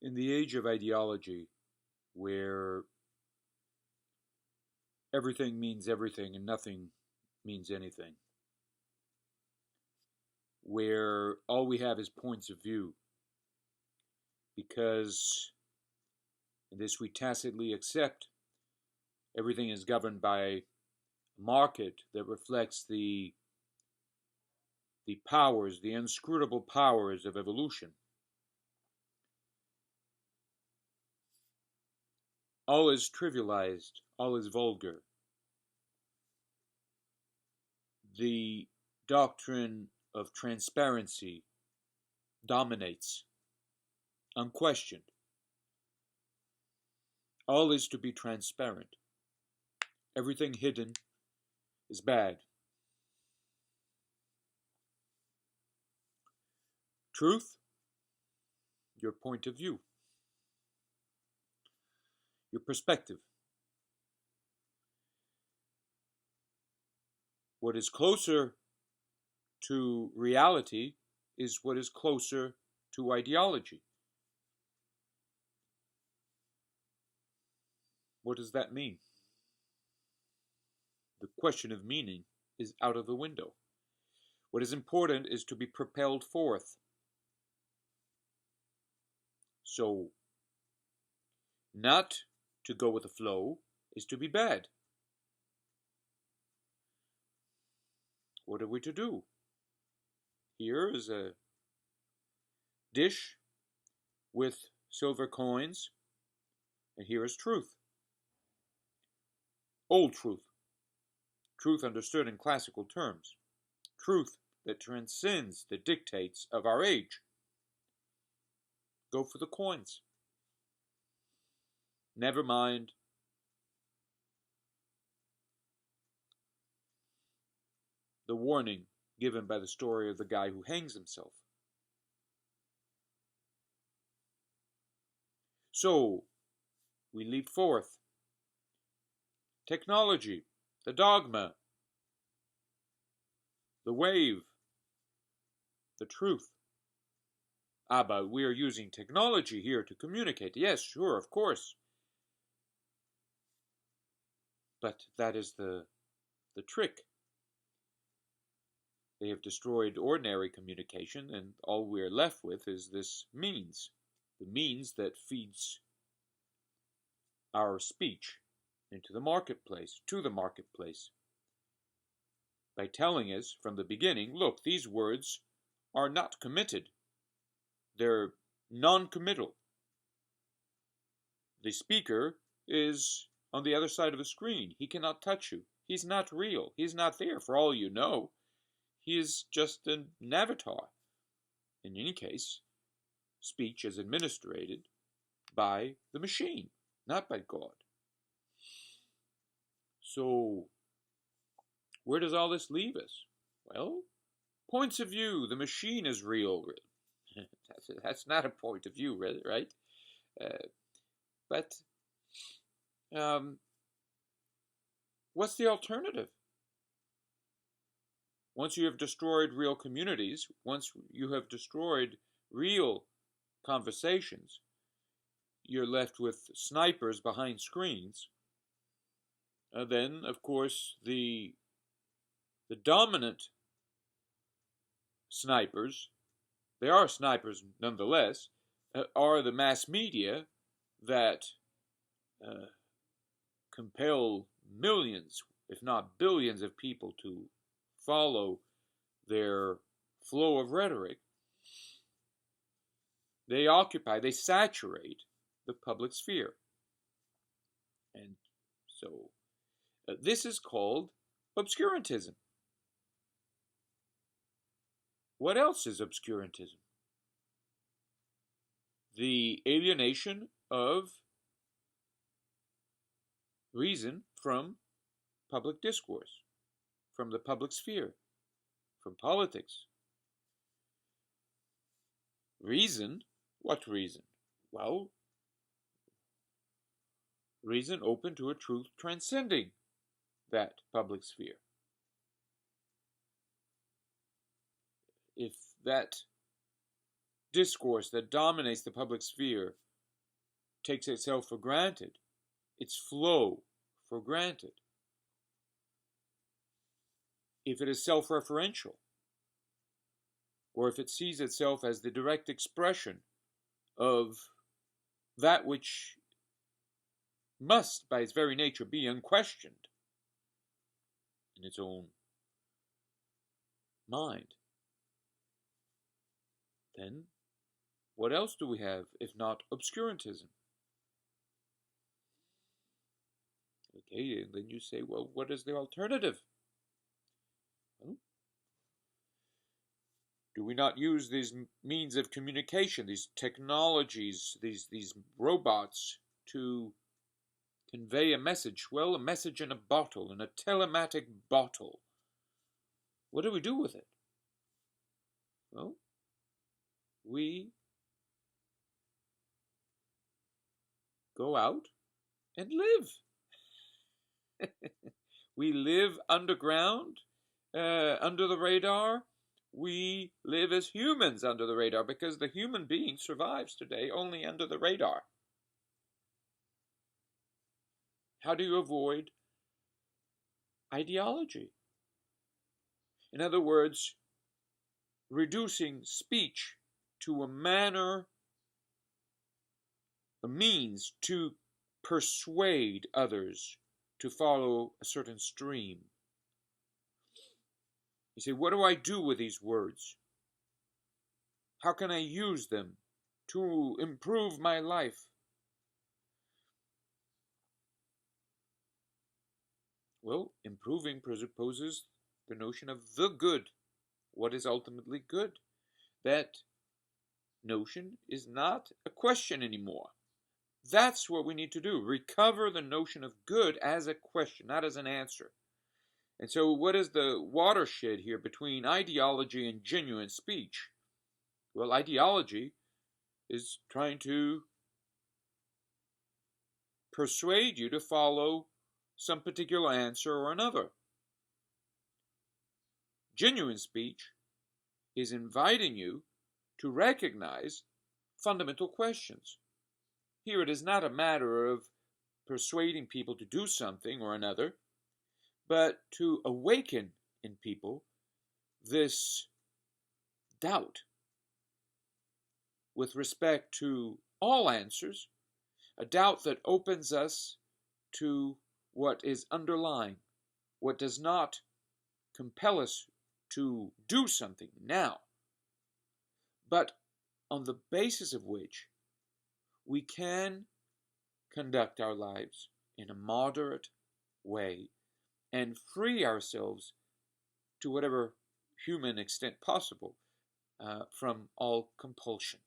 In the age of ideology, where everything means everything and nothing means anything, where all we have is points of view, because, and this we tacitly accept, everything is governed by a market that reflects the powers, the inscrutable powers of evolution. All is trivialized, all is vulgar. The doctrine of transparency dominates, unquestioned. All is to be transparent. Everything hidden is bad. Truth, your point of view, your perspective. What is closer to reality is what is closer to ideology. What does that mean? The question of meaning is out of the window. What is important is to be propelled forth. So, not to go with the flow is to be bad. What are we to do? Here is a dish with silver coins, and here is truth. Old truth. Truth understood in classical terms. Truth that transcends the dictates of our age. Go for the coins. Never mind the warning given by the story of the guy who hangs himself. So, we leap forth. Technology, the dogma, the wave, the truth. But we are using technology here to communicate. Yes, sure, of course. But that is the trick. They have destroyed ordinary communication, and all we're left with is this means. The means that feeds our speech into the marketplace, to the marketplace, by telling us from the beginning, look, these words are not committed. They're non-committal. The speaker is on the other side of the screen. He cannot touch you. He's not real. He's not there for all you know. He is just an avatar. In any case, speech is administered by the machine, not by God. So, where does all this leave us? Well, points of view. The machine is real. That's not a point of view, right? But what's the alternative? Once you have destroyed real communities, once you have destroyed real conversations, you're left with snipers behind screens. Then, of course, the dominant snipers, they are snipers nonetheless, are the mass media that compel millions, if not billions, of people to follow their flow of rhetoric. They occupy, they saturate the public sphere. And so this is called obscurantism. What else is obscurantism? The alienation of reason from public discourse, from the public sphere, from politics. Reason? What reason? Well, reason open to a truth transcending that public sphere. If that discourse that dominates the public sphere takes itself for granted, its flow for granted, if it is self-referential, or if it sees itself as the direct expression of that which must, by its very nature, be unquestioned in its own mind, then what else do we have if not obscurantism? Okay, and then you say, well, what is the alternative? Well, do we not use these means of communication, these technologies, these robots to convey a message? Well, a message in a bottle, in a telematic bottle. What do we do with it? Well, we go out and live. We live underground, under the radar. We live as humans under the radar, because the human being survives today only under the radar. How do you avoid ideology? In other words, reducing speech to a manner, a means to persuade others to follow a certain stream. You say, what do I do with these words? How can I use them to improve my life? Well, improving presupposes the notion of the good. What is ultimately good? That notion is not a question anymore. That's what we need to do. Recover the notion of good as a question, not as an answer. And so what is the watershed here between ideology and genuine speech? Well, ideology is trying to persuade you to follow some particular answer or another. Genuine speech is inviting you to recognize fundamental questions. Here it is not a matter of persuading people to do something or another, but to awaken in people this doubt with respect to all answers, a doubt that opens us to what is underlying, what does not compel us to do something now, but on the basis of which we can conduct our lives in a moderate way and free ourselves to whatever human extent possible from all compulsion.